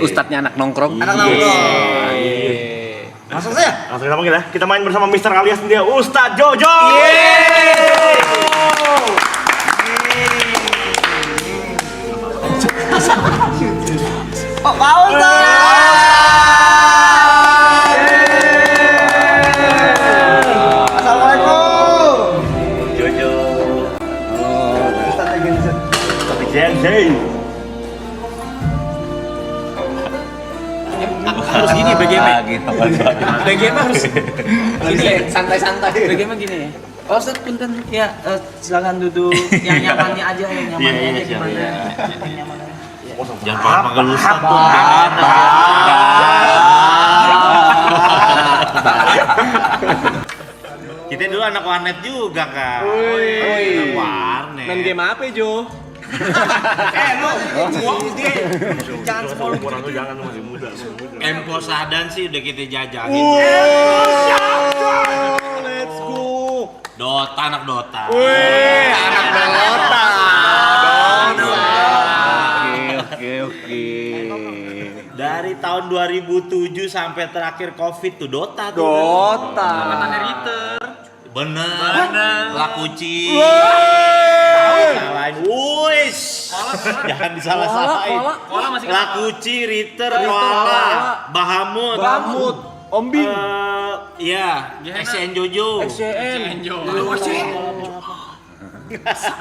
Ustadznya anak nongkrong. Anak nongkrong. Langsung saja. Langsung kita panggil ya. Kita main bersama Mister alias dia Ustadz Jojo. Oh, Pak Ustadz. Assalamualaikum. Jojo. Ustadz Gensen. Tapi JNJ. Harus gini bagaimana? Bagaimana harus Gini santai-santai. bagaimana gini ya? Oh, Ustaz, punten. Ya, silakan duduk. Yang nyamannya aja, yang nyamannya aja gimana? Yang nyaman aja. Jangan panggil Ustadz tuh. Kita dulu anak warnet juga kan. Anak warnet. Main game apa, Jo? Jangan semua orang tuh jangan masih muda. Emposadan sih udah kita jajahin. Let's go. Dota anak Dota. Anak Dota. Oke. Dari tahun 2007 sampai terakhir Covid tuh Dota tuh. Dota. Angkatannya Ritter. Bener. Lakuci. Salahin. Wuis. Jangan disalah-salahin. Koala masih Lakuci, Ritter, Koala, Bahamut. Ombi. Iya, SCN Jojo. SCN.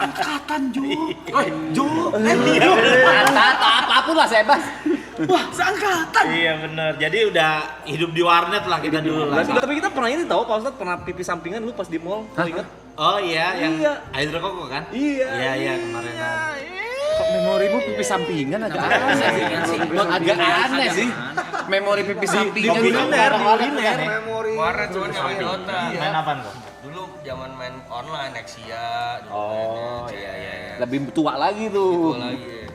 Angkatan Jo. Atau apapun lah sebas. Wah, seangkatan. Iya bener. Jadi udah hidup di warnet lah kita dulu lah. Tapi kita pernah ini tahu Pak Ustadz pernah pipi sampingan dulu pas di mall, lu inget? Oh iya, yang Iya. Hydro Koko kan? Iya. Iya kemarin. Kok memorimu pipi sampingan agak aneh sih. Memori pipi sampingan Kuliner. Warnet cuma main Dota. Main apaan kok? Dulu zaman main online Nexia dulu Oh mainnya, iya. Lebih tua lagi tuh. Dulu lagi.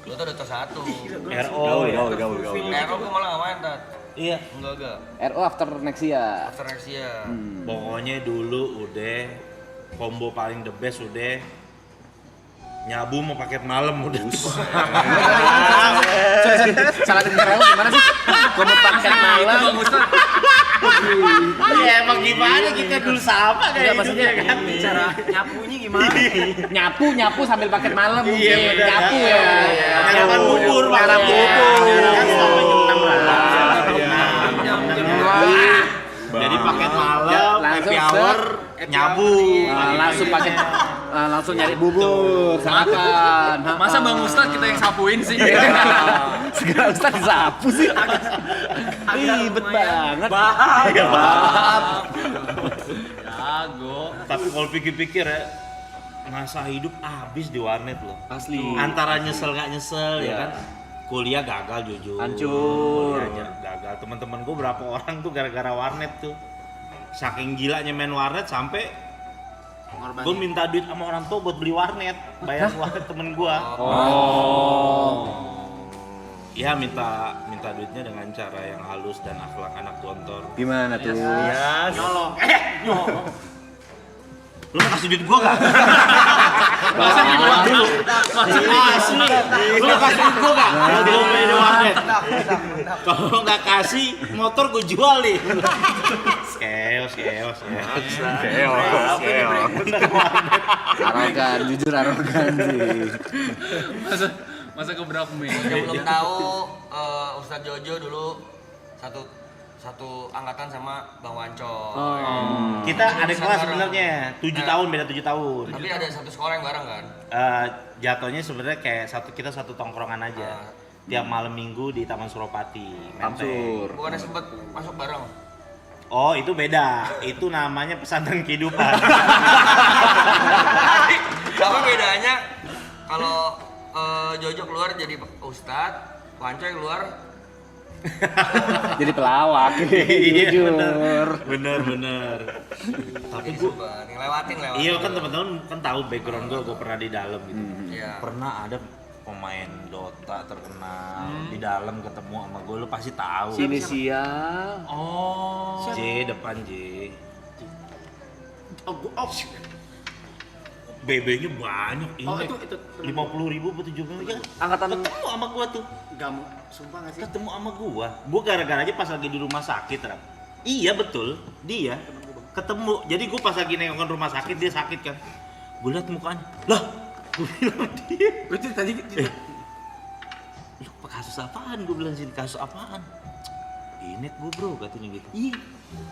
Dota Dota 1. RO ya. Ero gua malah nggak main tat. Iya. Enggak. RO after next year. After Nexia. Pokoknya dulu udah combo paling the best udah nyabu mau paket malam udah. Salah dengar gimana sih? Kamu paket malam. Ya emang gimana kita dulu sama kayak maksudnya kan. Cara nyapunya gimana? Nyapu sambil paket malam mungkin. Iya, bener. Nyapu ya. Nyarapan bubur, Nyarap bubur. Kan sampai jam 6 lah. Jam Jadi paket malam, Langsung happy hour, nyabu. Langsung nyari bubur, sarapan. Masa Bang Ustadz kita yang sapuin sih? Segala Ustaz disapu sih. Ribet banget. Jago. Tapi kalau pikir-pikir ya, masa hidup habis di warnet loh. Asli. Antara nyesel nggak nyesel ya kan. Kuliah gagal jujur. Hancur. Kuliahnya gagal. Teman-teman gue berapa orang tuh gara-gara warnet tuh. Saking gilanya main warnet sampai gue minta duit sama orang tua buat beli warnet, bayar warnet temen gue. Ya minta duitnya dengan cara yang halus dan akhlak anak gontor. Gimana tuh? Ya, nyolong. Lu mau kasih duit gua gak? Masa dibuat dulu. Asli. Lu mau kasih duit gua gak? Kalau gua main di warnet. Kalau nggak kasih, motor gua jual nih. Chaos. Arogan, jujur arogan sih. Masa keberapa nih? Yang belum tahu Ustadz Jojo dulu satu angkatan sama Bang Wancol. Kita ada kelas sebenarnya 7 tahun, beda 7 tahun. Tapi ada satu sekolah yang bareng kan? Jatuhnya sebenarnya kayak kita satu tongkrongan aja. Tiap malam minggu di Taman Suropati. Menteng. Bukannya sempet masuk bareng? Oh itu beda, itu namanya pesantren kehidupan. Apa bedanya kalau Jojo keluar jadi Ustadz, Wancoy keluar Jadi pelawak. Iya Jujur. bener. Tapi gua ngelewatin. iya kan teman-teman kan tahu background gue pernah di dalam gitu. Iya. Pernah ada pemain Dota terkenal di dalam ketemu sama gue, lu pasti tahu. Inisial. J depan J. BB-nya banyak. Oh, Ini itu 50.000 atau 70.000 kan? Angkatan Ketemu sama gua tuh. Gamu, sumpah nggak sih? Ketemu sama gua. Gua gara-gara aja pas lagi di rumah sakit, Rap. Iya betul, dia ketemu. Jadi gua pas lagi nengokin rumah sakit, dia sakit kan. Gua liat mukanya. Lah, gua bilang dia. Itu tadi Lu kasus apaan? Gua bilang sini kasus apaan? Inet gua bro, katanya gitu. Iya.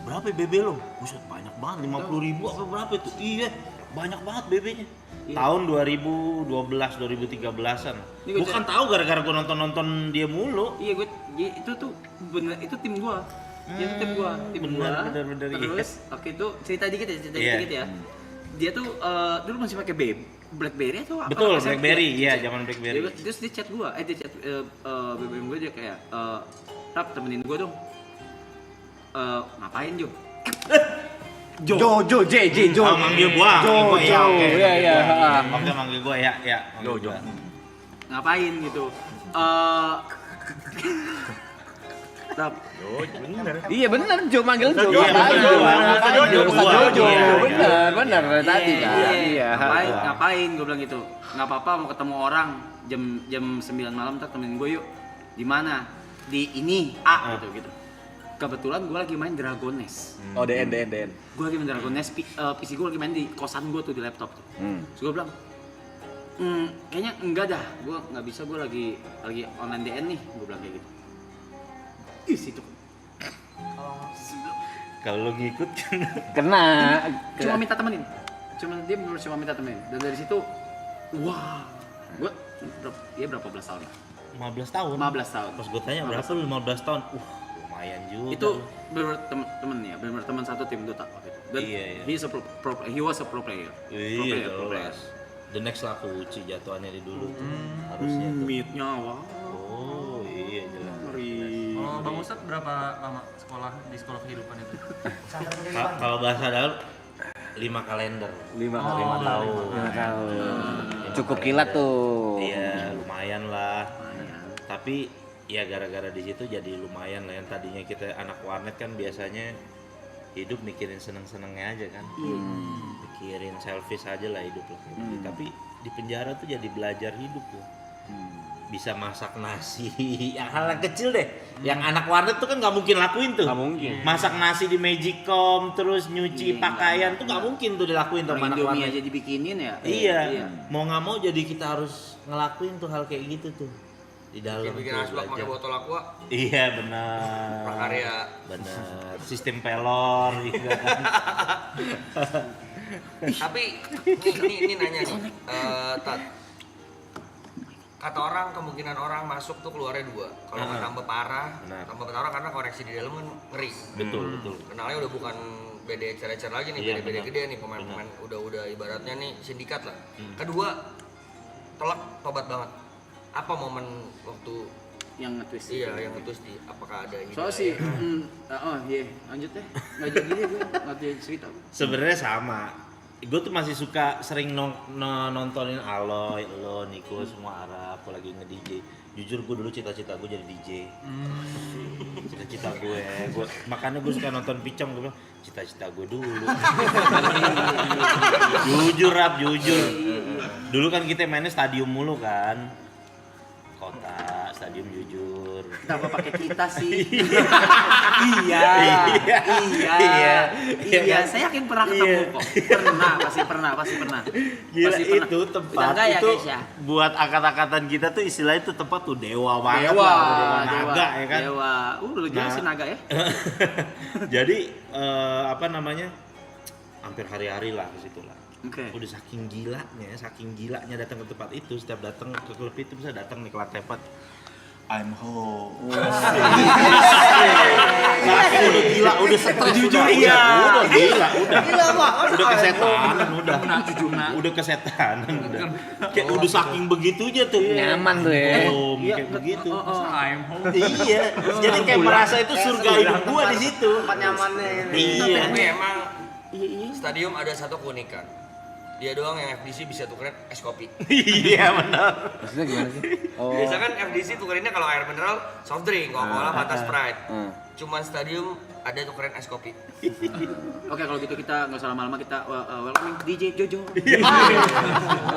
Berapa BB lo? Buset banyak banget, 50.000 apa berapa itu? Iya, banyak banget BB-nya. Tahun 2012, 2013-an. Ini gua Bukan tahu gara-gara gua nonton dia mulu. Iya itu tuh bener itu tim gua. Itu tim gua. Bener, Terus waktu itu cerita dikit Iya. dikit ya. Dia tuh dulu masih pakai BlackBerry atau apa? Betul, SMP? BlackBerry, iya zaman BlackBerry. Terus dia chat gua, dia chat BBM gua dia kayak Rap temenin gua dong. Ngapain Jo? Jojo, JJ, Jo. Oh, manggil gua, Jo, manggil gua, Jo. oke. Iya, iya. Oke, manggil gua ya, manggil Jo. gua. Ngapain gitu? Rap, Iya bener, Jo manggil Jo. Jo, Ngapain, Jo, Jo? Ustaz Jojo, Ustaz gua. Jojo. Iya, Bener tadi kan. Iya. ngapain gue bilang gitu. Nggak apa-apa mau ketemu orang jam 9 malam ntar temenin gue yuk. Di mana? Di ini A gitu. Kebetulan gue lagi main Dragon Nest. Oh, DN. Gue lagi main Dragon Nest, PC gue lagi main di kosan gue tuh di laptop tuh. Terus gue bilang, kayaknya enggak dah, gue nggak bisa, gue lagi online DN nih, gue bilang kayak gitu. Ih situ. Kalau lu ngikut kan Kena. Cuma minta temenin. Dia bener cuma minta temenin. Dan dari situ, wah, gue berapa belas tahun? 15 tahun. 15 tahun. Pas gua tanya berapa lu 15 tahun? Lumayan juga. Itu bener temen ya, bener teman satu tim Dota waktu itu. Dan Iya. he was a pro player. Iya, Pro player. jelas. The next laku Uci jatuhannya di dulu tuh. Harusnya tuh. Mute-nya wah. Oh, iya jelas. Oh, Bang Ustadz berapa lama sekolah di sekolah kehidupan itu? Kalau bahasa dalam 5 kalender. 5 Oh, tahun. 5 tahun. Cukup kilat tuh. Iya, lumayan lah. Tapi ya gara-gara di situ jadi lumayan lah. Yang tadinya kita anak warnet kan biasanya hidup mikirin seneng-senengnya aja kan. Mikirin selfish aja lah hidup lah. Tapi di penjara tuh jadi belajar hidup tuh. Bisa masak nasi, yang hal yang kecil deh. Yang anak warnet tuh kan nggak mungkin lakuin tuh. Nggak mungkin. Masak nasi di Magicom, terus nyuci pakaian tuh nggak mungkin tuh dilakuin tuh sama anak Indomie warnet. aja dibikinin ya. Iya. Mau nggak mau jadi kita harus ngelakuin tuh hal kayak gitu tuh di dalam. Bikin tuh asbak pakai belajar. botol aqua. Iya benar. Prakarya. Benar. Sistem pelor gitu kan. Tapi ini nanya nih, Tat. Kata orang kemungkinan orang masuk tuh keluarnya 2. Kalau nggak tambah parah, Benar. tambah parah karena koneksi di dalam kan ngeri. Betul. Kenalnya udah bukan BD ecer-ecer lagi nih, Iya, BD benar. gede nih, pemain-pemain udah ibaratnya nih sindikat lah. Kedua, telak tobat banget. Apa momen waktu Yang nge-twist. yang itu di apakah ada Soalnya sih, iya, lanjut deh. Nggak jadi deh gue, nggak jadi cerita. Sebenarnya sama. Gue tuh masih suka sering nontonin Aloy, lo, Niko, semua Arab, apalagi nge-DJ. Jujur gue dulu cita-cita gue jadi DJ. Cita-cita gue makanya gue suka nonton Picong, gue bilang cita-cita gue dulu. Jujur Rap, jujur. Dulu kan kita mainnya stadium mulu kan. Kota, stadium jujur. Kenapa pakai kita sih? Iya. Iya. Saya yakin pernah ketemu kok. Pasti pernah. Gila Pasti pernah. itu tempat Udah enggak ya, itu guys ya? buat angkatan-angkatan kita tuh istilahnya itu tempat tuh dewa banget Dewa, lah, dewa naga ya kan. Dewa. Lu jelasin naga ya? Jadi apa namanya? Hampir hari-hari lah ke situ lah. Oke. Udah saking gilanya datang ke tempat itu, setiap datang ke klub itu bisa datang nih ke lantai 4. I'm home. Saking udah gila, udah stres udah. Iya, udah gila, udah. Udah kesetanan, udah kesetanan, udah. Kayak udah saking begitunya tuh. Nyaman tuh ya. Home, kayak begitu. I'm home. Iya, jadi kayak merasa itu surga hidup gua di situ. Tempat nyamannya. Iya. Tapi emang stadium ada satu keunikan. Dia doang yang FDC bisa tukerin es kopi. Iya benar. Maksudnya gimana sih? Oh. Biasa kan FDC tukerinnya kalau air mineral soft drink, Coca-Cola, Fanta, Sprite. cuman stadium ada tukeran es kopi. Oke, kalau gitu kita nggak usah lama-lama, kita welcoming DJ Jojo.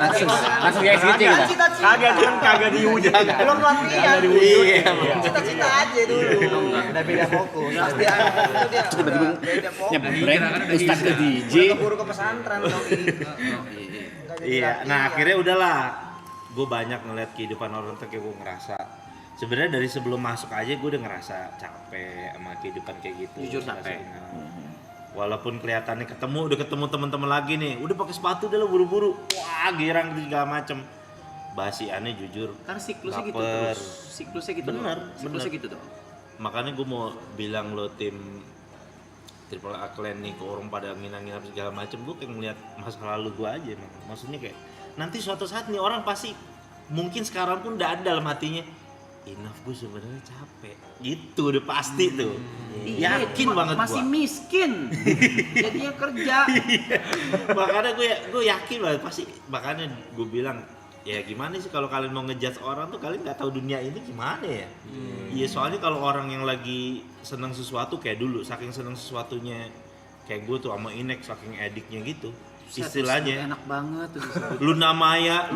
Langsung ya SGC kita. Kagak kan kagak diuji. Belum latihan. Iya. Cita-cita aja dulu. Udah beda fokus. Pasti itu dia. Tiba-tiba Beda fokus. nyebreng Ustadz ke DJ. Udah keburu ke pesantren doi. Iya, nah akhirnya udahlah. Gue banyak ngeliat kehidupan orang tuh, kayak gue ngerasa sebenarnya dari sebelum masuk aja gue udah ngerasa capek sama kehidupan kayak gitu. Jujur capek. Walaupun kelihatannya udah ketemu teman-teman lagi nih, udah pakai sepatu udah lo buru-buru, wah girang gitu segala macem. Basiannya jujur. Karena siklusnya gitu baper. terus. Siklusnya gitu. Bener, Siklusnya bener. gitu tuh. Makanya gue mau bilang lo tim Triple A Clan nih ke orang pada nginang-nginang segala macem, gue kayak ngeliat masa lalu gue aja, man. Maksudnya kayak nanti suatu saat nih orang pasti mungkin sekarang pun udah ada dalam hatinya, enough gue sebenarnya capek, gitu udah pasti tuh. Yakin banget gue. Masih miskin. Jadinya kerja. Makanya gue yakin banget pasti, makanya gue bilang ya gimana sih kalau kalian mau ngejudge orang tuh kalian nggak tahu dunia ini gimana ya. Iya soalnya kalau orang yang lagi seneng sesuatu kayak dulu, saking seneng sesuatunya kayak gue tuh sama Inek saking ediknya gitu. Istilahnya enak banget tuh disebut. Luna Maya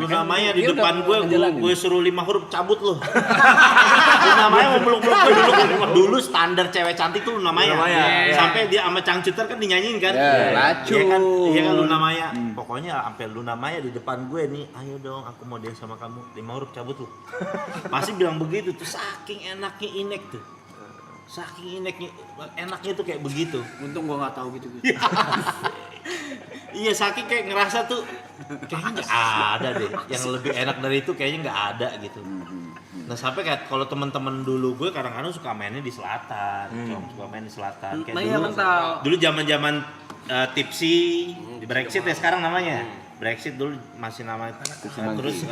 di dia depan udah ngejalanin. gue suruh 5 huruf cabut lo. Luna Maya mau peluk-peluk gue dulu standar cewek cantik tuh Luna Maya. Sampai dia sama Cangcuter kan dinyanyiin kan. Lacu. Iya kan Luna Maya. Pokoknya sampai Luna Maya di depan gue nih, ayo dong aku mau dance sama kamu. 5 huruf cabut lo. Pasti bilang begitu tuh, saking enaknya Inek tuh. Saking enaknya tuh kayak begitu. Untung gua nggak tahu gitu. Iya saking kayak ngerasa tuh kayaknya nggak ada deh yang lebih enak dari itu, kayaknya nggak ada gitu. Nah sampai kayak kalau teman-teman dulu gue kadang-kadang suka mainnya di selatan, suka main di selatan. Kayak dulu zaman-zaman tipsi di Brexit ya sekarang namanya. Brexit dulu masih nama terus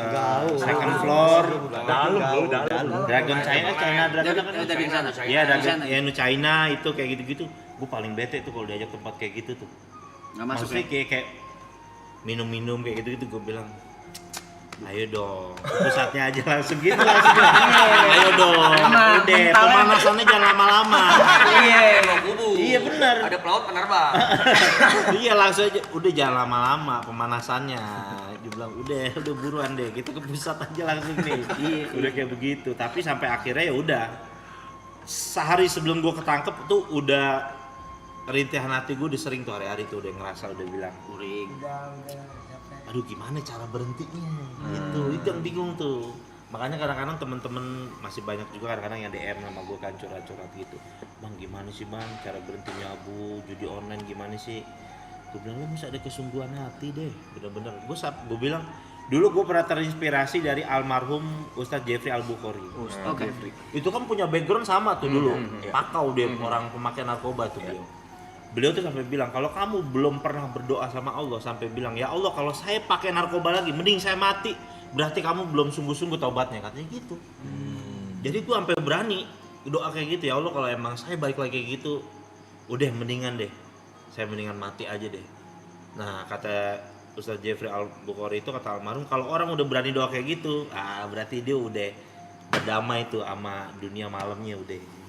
second floor, Dalam. Dragon China Dragon kan? Dari sana. Iya Dragon ya China itu kayak gitu-gitu. Gue paling bete tuh kalau diajak tempat kayak gitu tuh. Nggak masuk Maksudnya kayak minum-minum kayak gitu-gitu, gue bilang ayo dong, pusatnya aja langsung gitu langsung. Ayo dong, udah pemanasannya jangan lama-lama. Iya benar. Ada pelaut penerbang. Iya langsung aja, udah jangan lama-lama pemanasannya. Dia bilang udah buruan deh, kita ke pusat aja langsung nih. Udah kayak begitu, tapi sampai akhirnya ya udah. Sehari sebelum gue ketangkep tuh udah rintihan hati gue udah sering tuh hari-hari tuh udah ngerasa udah bilang kuring. Aduh gimana cara berhentinya gitu, itu yang bingung tuh. Makanya kadang-kadang temen-temen masih banyak juga kadang-kadang yang DM sama gue kan curhat-curhat gitu. Bang gimana sih bang cara berhenti nyabu, judi online gimana sih? Gue bilang lu mesti ada kesungguhan hati deh, bener-bener. Gue bilang dulu gue pernah terinspirasi dari almarhum Ustadz Jeffrey Al-Bukhari. Oke. Itu kan punya background sama tuh dulu, pakau dia orang pemakai narkoba tuh beliau. Beliau tuh sampai bilang kalau kamu belum pernah berdoa sama Allah sampai bilang ya Allah kalau saya pakai narkoba lagi mending saya mati, berarti kamu belum sungguh-sungguh taubatnya, katanya gitu. Jadi gue sampai berani doa kayak gitu, ya Allah kalau emang saya balik lagi kayak gitu udah mendingan deh saya mendingan mati aja deh. Nah kata Ustadz Jeffrey Al-Bukhari itu kata almarhum kalau orang udah berani doa kayak gitu berarti dia udah berdamai tuh sama dunia malamnya udah.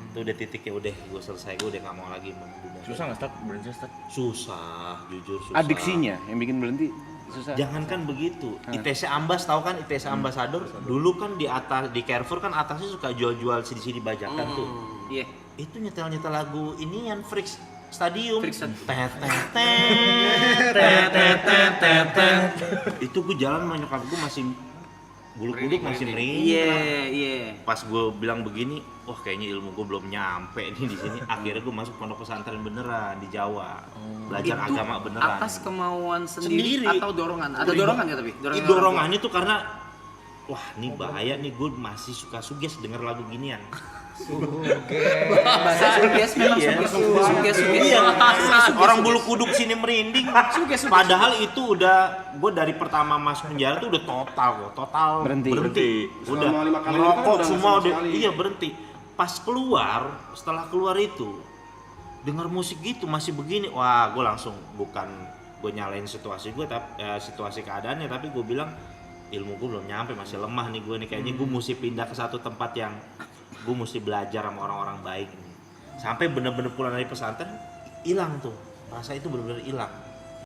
Itu udah titiknya udah gue selesai, gue udah gak mau lagi dunia. Susah nggak Stad? Berhenti Stad? Susah, jujur susah. Adiksinya yang bikin berhenti susah. Jangankan begitu, ITC Ambas tahu kan ITC Ambassador? Dulu kan di atas di Carrefour kan atasnya suka jual-jual CD-CD bajakan tuh. Iya. Itu nyetel-nyetel lagu ini yang Freaks Stadium. Itu gue jalan sama nyokap gue masih bulu kuduk masih merinding. Iya. Pas gue bilang begini, wah kayaknya ilmu gue belum nyampe nih di sini. Akhirnya gue masuk pondok pesantren beneran di Jawa, belajar Itu agama beneran. atas kemauan sendiri atau dorongan? Ada dorongan ya tapi? Dorongannya tuh karena wah ini bahaya nih, gue masih suka suges denger lagu ginian. Bahasa suges memang suges. Iya, orang bulu kuduk sini merinding. Padahal itu udah gue dari pertama masuk penjara tuh udah total berhenti. Udah ngerokok semua udah iya berhenti. Pas setelah keluar itu dengar musik gitu masih begini, wah gue langsung bukan gue nyalain situasi gue tapi situasi keadaannya, tapi gue bilang ilmu gue belum nyampe, masih lemah nih gue nih, kayaknya gue mesti pindah ke satu tempat yang gue mesti belajar sama orang-orang baik nih. Sampai bener-bener pulang dari pesantren hilang tuh rasa itu bener-bener hilang.